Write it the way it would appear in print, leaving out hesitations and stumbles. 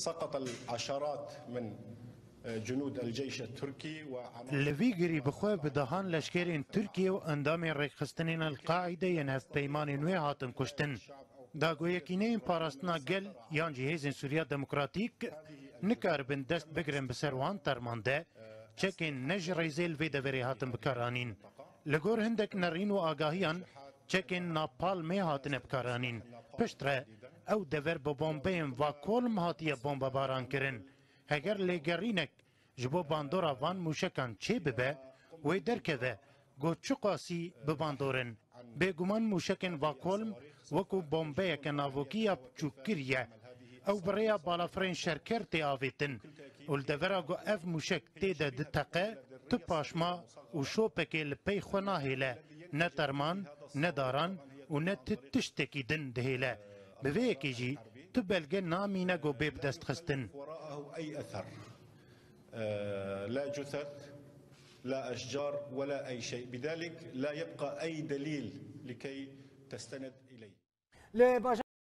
سقط العشرات من جنود الجيش التركي لفيجري بخوا بدهان لشكرين تركيا واندام ريخستنين القاعدة ينهف بيمان نويهاتن كشتن داگو یکینه پاراستنا گل یان جهیزن سوریا دموکراتیک نکار بن دست بگرن بسروان ترمانده چکن نج ریزیل وی دوری هاتن بکارانین لگور هندک نرین و آگاهیان چکن ناپال می هاتن بکارانین پشتره او دور ببombeین و کولم هاتیه بمب باران کرن اگر لگرینک جبو باندورا وان موشکان چه ببه وی درکوه گو چقاسی بباندورن بگومان موشکن و کولم وکو بمبه که ناوکیه چوکریه او بریا بالافرین شرکر تی آویتن ولدورا گو اف موشک تی ده دتقه تو پاشما و شوپکی لپی خوناهیله نه ترمان نه داران و نه تشتکی دن دهیله بوی اکی جی تو بلگه نامینه گو بیب دست خستن لا جثث لا أشجار ولا أي شيء بذلك لا يبقى أي دليل لكي تستند إليه